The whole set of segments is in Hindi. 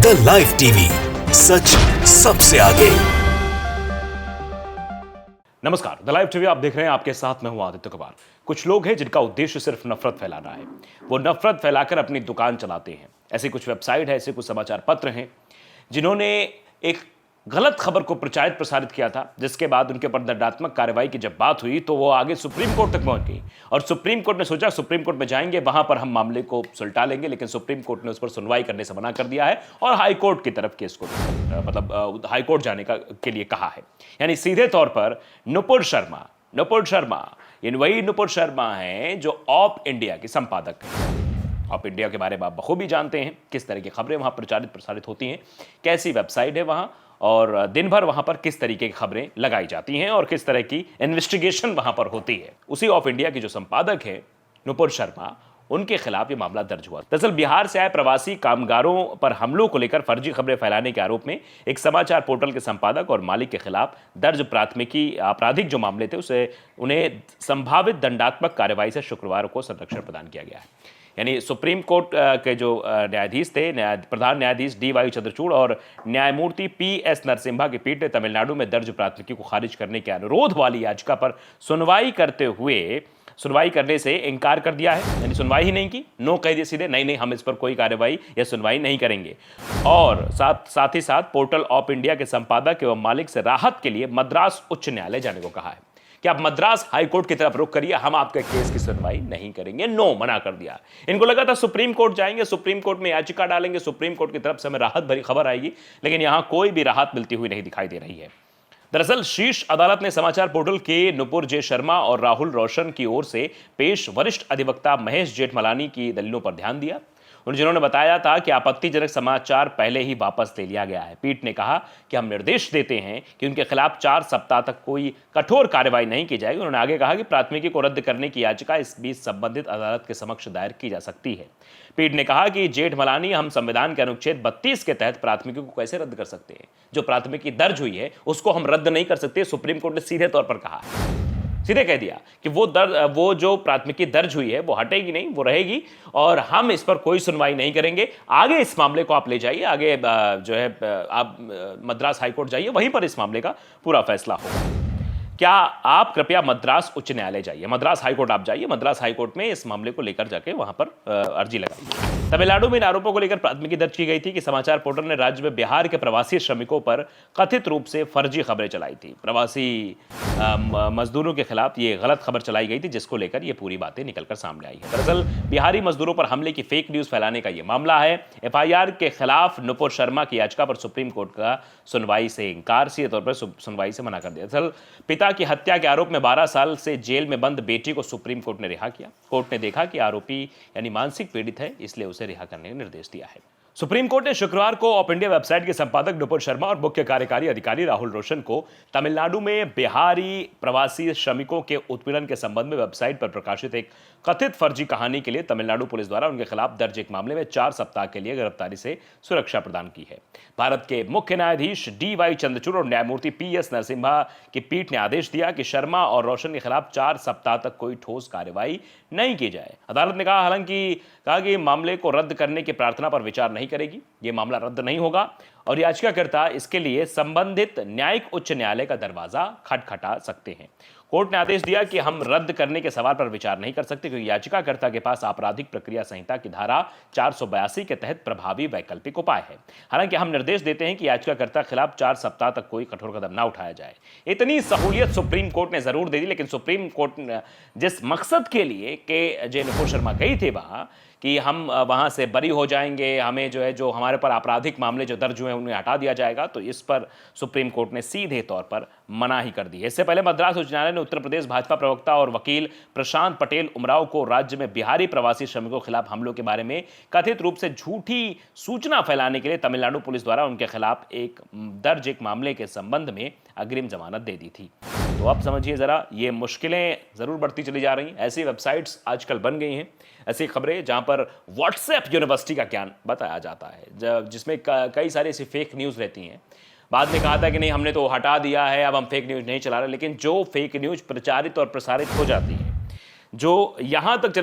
द लाइव टीवी, सच सबसे आगे। नमस्कार, द लाइव टीवी आप देख रहे हैं। आपके साथ मैं हूं आदित्य कुमार। कुछ लोग हैं जिनका उद्देश्य सिर्फ नफरत फैलाना है। वो नफरत फैलाकर अपनी दुकान चलाते हैं। ऐसी कुछ वेबसाइट है, ऐसे कुछ समाचार पत्र हैं जिन्होंने एक गलत खबर को प्रचारित प्रसारित किया था, जिसके बाद उनके ऊपर दंडात्मक कार्रवाई की जब बात हुई तो वो आगे सुप्रीम कोर्ट तक पहुंच गई। और सुप्रीम कोर्ट ने सोचा सुप्रीम कोर्ट में जाएंगे, वहां पर हम मामले को सुलटा लेंगे, लेकिन सुप्रीम कोर्ट ने उस पर सुनवाई करने से मना कर दिया है और हाई कोर्ट की तरफ केस को हाई कोर्ट जाने के लिए कहा है। यानी सीधे तौर पर नुपुर शर्मा वही नुपुर शर्मा है जो ऑप इंडिया की संपादक है। ऑप इंडिया के बारे में आप बखूबी जानते हैं, किस तरह की खबरें वहां प्रचारित प्रसारित होती हैं, कैसी वेबसाइट है वहां, और दिन भर वहां पर किस तरीके की खबरें लगाई जाती हैं और किस तरह की इन्वेस्टिगेशन वहां पर होती है। उसी ऑफ इंडिया की जो संपादक है नुपुर शर्मा, उनके खिलाफ ये मामला दर्ज हुआ। दरअसल बिहार से आए प्रवासी कामगारों पर हमलों को लेकर फर्जी खबरें फैलाने के आरोप में एक समाचार पोर्टल के संपादक और मालिक के खिलाफ दर्ज प्राथमिकी आपराधिक जो मामले थे उसे उन्हें संभावित दंडात्मक कार्रवाई से शुक्रवार को संरक्षण प्रदान किया गया है। यानी सुप्रीम कोर्ट के जो न्यायाधीश थे, प्रधान न्यायाधीश DY चंद्रचूड़ और न्यायमूर्ति PS नरसिम्हा की पीठ ने तमिलनाडु में दर्ज प्राथमिकी को खारिज करने के अनुरोध वाली याचिका पर सुनवाई करने से इनकार कर दिया है। यानी सुनवाई ही नहीं की, नो कह दिया सीधे, नहीं हम इस पर कोई कार्रवाई या सुनवाई नहीं करेंगे। और साथ ही साथ पोर्टल ऑप इंडिया के संपादक एवं मालिक से राहत के लिए मद्रास उच्च न्यायालय जाने को कहा है कि आप मद्रास हाई कोर्ट की तरफ रुख करिए, हम आपके केस की सुनवाई नहीं करेंगे। नो, मना कर दिया। इनको लगा था सुप्रीम कोर्ट जाएंगे, सुप्रीम कोर्ट में याचिका डालेंगे, सुप्रीम कोर्ट की तरफ से हमें राहत भरी खबर आएगी, लेकिन यहां कोई भी राहत मिलती हुई नहीं दिखाई दे रही है। दरअसल शीर्ष अदालत ने समाचार पोर्टल के नुपुर जे शर्मा और राहुल रोशन की ओर से पेश वरिष्ठ अधिवक्ता महेश जेठमलानी की दलीलों पर ध्यान दिया, जिन्होंने बताया था कि आपत्तिजनक समाचार पहले ही वापस ले लिया गया है। पीठ ने कहा कि हम निर्देश देते हैं कि उनके खिलाफ 4 सप्ताह तक कोई कठोर कार्रवाई नहीं की जाएगी। उन्होंने आगे कहा कि प्राथमिकी को रद्द करने की याचिका इस बीच संबंधित अदालत के समक्ष दायर की जा सकती है। पीठ ने कहा कि जेठमलानी, हम संविधान के अनुच्छेद 32 के तहत प्राथमिकी को कैसे रद्द कर सकते हैं? जो प्राथमिकी दर्ज हुई है उसको हम रद्द नहीं कर सकते। सुप्रीम कोर्ट ने सीधे तौर पर कहा है, सीधे कह दिया कि वो जो प्राथमिकी दर्ज हुई है वो हटेगी नहीं, वो रहेगी और हम इस पर कोई सुनवाई नहीं करेंगे। आगे इस मामले को आप ले जाइए, आगे जो है आप मद्रास हाईकोर्ट जाइए, वहीं पर इस मामले का पूरा फैसला होगा। क्या आप कृपया मद्रास उच्च न्यायालय जाइए, मद्रास हाईकोर्ट आप जाइए, मद्रास हाईकोर्ट में इस मामले को लेकर जाके वहां पर अर्जी लगाइए। तमिलनाडु में इन आरोपों को लेकर प्राथमिकी दर्ज की गई थी कि समाचार पोर्टल ने राज्य में बिहार के प्रवासी श्रमिकों पर कथित रूप से फर्जी खबरें चलाई थी। प्रवासी मजदूरों के खिलाफ ये गलत खबर चलाई गई थी, जिसको लेकर ये पूरी बातें निकलकर सामने आई है। दरअसल बिहारी मजदूरों पर हमले की फेक न्यूज फैलाने का ये मामला है। FIR के खिलाफ नुपुर शर्मा की याचिका पर सुप्रीम कोर्ट का सुनवाई से इनकार, सीधे तौर पर सुनवाई से मना कर दिया। दरअसल पिता की हत्या के आरोप में 12 साल से जेल में बंद बेटी को सुप्रीम कोर्ट ने रिहा किया। कोर्ट ने देखा कि आरोपी यानी मानसिक पीड़ित है, इसलिए उसे रिहा करने का निर्देश दिया है। सुप्रीम कोर्ट ने शुक्रवार को ऑप इंडिया वेबसाइट के संपादक नुपुर शर्मा और मुख्य कार्यकारी अधिकारी राहुल रोशन को तमिलनाडु में बिहारी प्रवासी श्रमिकों के उत्पीड़न के संबंध में वेबसाइट पर प्रकाशित एक कथित फर्जी कहानी के लिए तमिलनाडु पुलिस द्वारा उनके खिलाफ दर्ज एक मामले में 4 सप्ताह के लिए गिरफ्तारी से सुरक्षा प्रदान की है। भारत के मुख्य न्यायाधीश DY चंद्रचूड़ और न्यायमूर्ति PS नरसिम्हा की पीठ ने आदेश दिया कि शर्मा और रोशन के खिलाफ 4 सप्ताह तक कोई ठोस कार्रवाई नहीं की जाए। अदालत ने कहा कि मामले को रद्द करने की प्रार्थना पर विचार नहीं करेगी। यह मामला रद्द नहीं होगा और याचिकाकर्ता इसके लिए संबंधित न्यायिक उच्च न्यायालय का दरवाजा खटखटा सकते हैं। कोर्ट ने आदेश दिया कि हम रद्द करने के सवाल पर विचार नहीं कर सकते, क्योंकि याचिकाकर्ता के पास आपराधिक प्रक्रिया संहिता की धारा 482 के तहत प्रभावी वैकल्पिक उपाय है। हालांकि हम निर्देश देते हैं कि याचिकाकर्ता के खिलाफ 4 सप्ताह तक कोई कठोर कदम न उठाया जाए। इतनी सहूलियत सुप्रीम कोर्ट ने जरूर दे दी, लेकिन सुप्रीम कोर्ट जिस मकसद के लिए के जे नुपुर शर्मा गई थी वहां कि हम वहां से बरी हो जाएंगे, हमें जो हमारे पर आपराधिक मामले जो दर्ज हुए हैं उन्हें हटा दिया जाएगा, तो इस पर सुप्रीम कोर्ट ने सीधे तौर पर मना ही कर दी है। इससे पहले मद्रास उच्च न्यायालय ने उत्तर प्रदेश भाजपा प्रवक्ता और वकील प्रशांत पटेल उमराव को राज्य में बिहारी प्रवासी श्रमिकों के खिलाफ हमलों के बारे में कथित रूप से झूठी सूचना फैलाने के लिए तमिलनाडु पुलिस द्वारा उनके खिलाफ एक मामले के संबंध में अग्रिम जमानत दे दी थी। तो आप समझिए जरा, ये मुश्किलें जरूर बढ़ती चली जा रही हैं। ऐसी वेबसाइट्स आजकल बन गई हैं, ऐसी खबरें जहां पर व्हाट्सएप यूनिवर्सिटी का ज्ञान बताया जाता है, जिसमें कई सारी ऐसी फेक न्यूज़ रहती हैं। बाद में कहा था कि नहीं हमने तो हटा दिया है, अब हम फेक न्यूज़ नहीं चला रहे, लेकिन जो फेक न्यूज़ प्रचारित और प्रसारित हो जाती है, जो यहाँ तक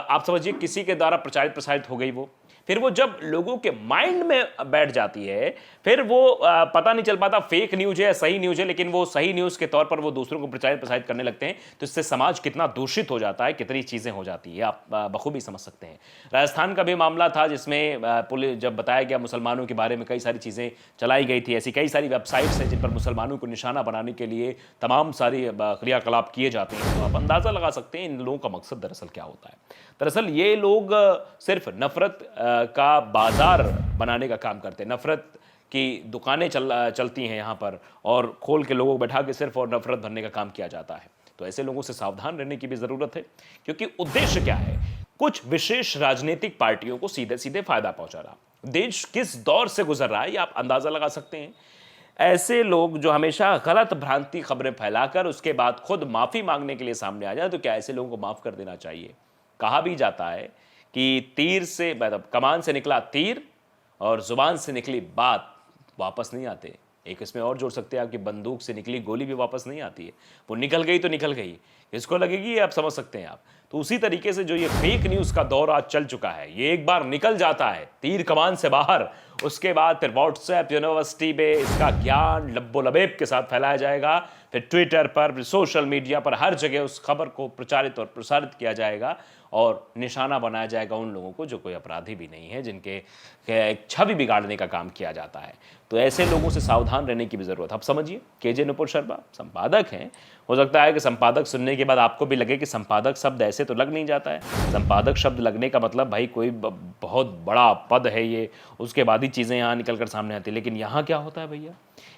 आप समझिए किसी के द्वारा प्रचारित प्रसारित हो गई, वो फिर वो जब लोगों के माइंड में बैठ जाती है, फिर वो पता नहीं चल पाता फेक न्यूज है या सही न्यूज है, लेकिन वो सही न्यूज के तौर पर वो दूसरों को प्रचारित प्रसारित करने लगते हैं। तो इससे समाज कितना दूषित हो जाता है, कितनी चीजें हो जाती है, आप बखूबी समझ सकते हैं। राजस्थान का भी मामला था जिसमें पुलिस जब बताया गया मुसलमानों के बारे में कई सारी चीजें चलाई गई थी, ऐसी कई सारी वेबसाइट्स हैं जिन पर मुसलमानों को निशाना बनाने के लिए तमाम सारी क्रियाकलाप किए जाते हैं। तो आप अंदाजा लगा सकते हैं इन लोगों का मकसद दरअसल क्या होता है। दरअसल ये लोग सिर्फ नफरत का बाजार बनाने का काम करते हैं। नफरत की दुकानें चलती हैं यहाँ पर, और खोल के लोगों को बैठा के सिर्फ और नफरत भरने का काम किया जाता है। तो ऐसे लोगों से सावधान रहने की भी ज़रूरत है, क्योंकि उद्देश्य क्या है? कुछ विशेष राजनीतिक पार्टियों को सीधे सीधे फायदा पहुंचाना। देश किस दौर से गुजर रहा है ये आप अंदाज़ा लगा सकते हैं। ऐसे लोग जो हमेशा गलत भ्रांति खबरें फैलाकर उसके बाद खुद माफ़ी मांगने के लिए सामने आ जाए, तो क्या ऐसे लोगों को माफ़ कर देना चाहिए? कहा भी जाता है कि तीर से, मतलब कमान से निकला तीर और जुबान से निकली बात वापस नहीं आते। एक इसमें और जोड़ सकते हैं आपकी बंदूक से निकली गोली भी वापस नहीं आती है, वो निकल गई तो निकल गई, किसको लगेगी ये आप समझ सकते हैं आप। तो उसी तरीके से जो ये फेक न्यूज़ का दौर आज चल चुका है, ये एक बार निकल जाता है तीर कमान से बाहर, उसके बाद फिर व्हाट्सएप यूनिवर्सिटी में इसका ज्ञान लब्बो-लबेब के साथ फैलाया जाएगा, फिर ट्विटर पर, फिर सोशल मीडिया पर, हर जगह उस खबर को प्रचारित और प्रसारित किया जाएगा और निशाना बनाया जाएगा उन लोगों को जो कोई अपराधी भी नहीं है, जिनके छवि बिगाड़ने का काम किया जाता है। तो ऐसे लोगों से सावधान रहने की भी ज़रूरत है। आप समझिए, केजे नुपुर शर्मा संपादक हैं, हो सकता है कि संपादक सुनने के बाद आपको भी लगे कि संपादक शब्द ऐसे तो लग नहीं जाता है। संपादक शब्द लगने का मतलब भाई कोई बहुत बड़ा पद है ये, उसके बाद ही चीज़ें यहाँ निकल कर सामने आती है। लेकिन यहाँ क्या होता है भैया?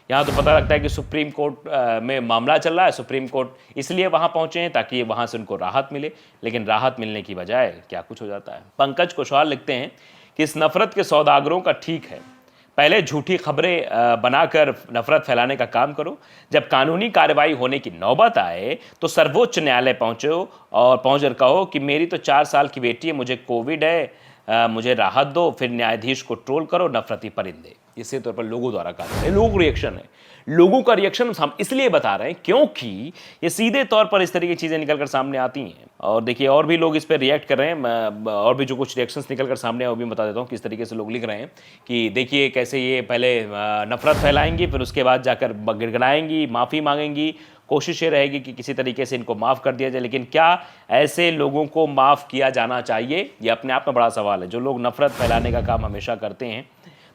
यहाँ तो पता लगता है कि सुप्रीम कोर्ट में मामला चल रहा है, सुप्रीम कोर्ट इसलिए वहाँ पहुँचे हैं ताकि वहाँ से उनको राहत मिले, लेकिन राहत मिलने की बजाय क्या कुछ हो जाता है। पंकज कुशवाहा लिखते हैं कि इस नफरत के सौदागरों का ठीक है, पहले झूठी खबरें बनाकर नफरत फैलाने का काम करो, जब कानूनी कार्रवाई होने की नौबत आए तो सर्वोच्च न्यायालय पहुँचो और पहुँचकर कहो कि मेरी तो 4 साल की बेटी है, मुझे कोविड है, मुझे राहत दो, फिर न्यायाधीश को ट्रोल करो, नफरती परिंदे। इसी तौर पर लोगों द्वारा कहा है, लोग रिएक्शन है, लोगों का रिएक्शन हम इसलिए बता रहे हैं क्योंकि ये सीधे तौर पर इस तरह की चीज़ें निकल कर सामने आती हैं। और देखिए और भी लोग इस पर रिएक्ट कर रहे हैं, और भी जो कुछ रिएक्शंस निकल कर सामने आए वो भी बता देता हूँ किस तरीके से लोग लिख रहे हैं कि देखिए कैसे ये पहले नफरत फैलाएंगी, फिर उसके बाद जाकर गिड़गिड़ाएंगी, माफ़ी मांगेंगी, कोशिश ये रहेगी कि किसी तरीके से इनको माफ़ कर दिया जाए। लेकिन क्या ऐसे लोगों को माफ़ किया जाना चाहिए? ये अपने आप में बड़ा सवाल है। जो लोग नफरत फैलाने का काम हमेशा करते हैं,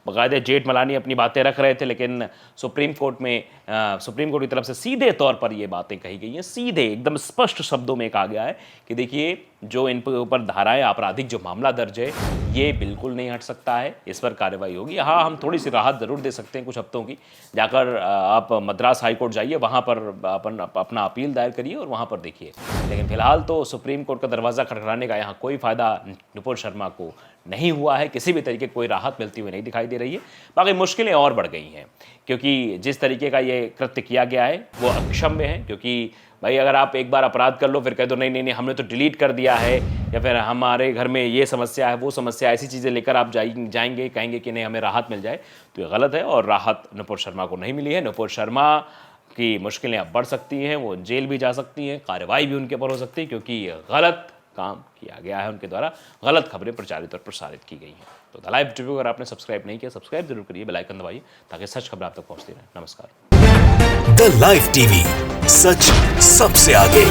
बाकायदा जेठमलानी अपनी बातें रख रहे थे, लेकिन सुप्रीम कोर्ट की तरफ से सीधे तौर पर ये बातें कही गई हैं, सीधे एकदम स्पष्ट शब्दों में कहा गया है कि देखिए जो इन ऊपर धाराएं, आपराधिक जो मामला दर्ज है, ये बिल्कुल नहीं हट सकता है, इस पर कार्रवाई होगी। हाँ, हम थोड़ी सी राहत ज़रूर दे सकते हैं कुछ हफ्तों की, जाकर आप मद्रास हाई कोर्ट जाइए, वहाँ पर अपना अपील दायर करिए और वहाँ पर देखिए। लेकिन फिलहाल तो सुप्रीम कोर्ट का दरवाज़ा खटखटाने का यहाँ कोई फ़ायदा नुपुर शर्मा को नहीं हुआ है, किसी भी तरीके कोई राहत मिलती हुई नहीं दिखाई दे रही है। बाकी मुश्किलें और बढ़ गई हैं, क्योंकि जिस तरीके का ये कृत्य किया गया है वो अक्षम्य है। क्योंकि भाई अगर आप एक बार अपराध कर लो फिर कह दो नहीं नहीं नहीं हमने तो डिलीट कर दिया है, या फिर हमारे घर में ये समस्या है वो समस्या, ऐसी चीज़ें लेकर आप जाएंगे कहेंगे कि नहीं हमें राहत मिल जाए, तो ये गलत है। और राहत नुपुर शर्मा को नहीं मिली है। नुपुर शर्मा की मुश्किलें अब बढ़ सकती हैं, वो जेल भी जा सकती हैं, कार्रवाई भी उनके ऊपर हो सकती है, क्योंकि गलत काम किया गया है उनके द्वारा, गलत खबरें प्रचारित और प्रसारित की गई हैं। तो द लाइव टीवी अगर आपने सब्सक्राइब नहीं किया, सब्सक्राइब जरूर करिए, बेल आइकन दबाइए ताकि सच खबर आप तक पहुंचती रहे। नमस्कार। द लाइव टीवी, सच सबसे आगे।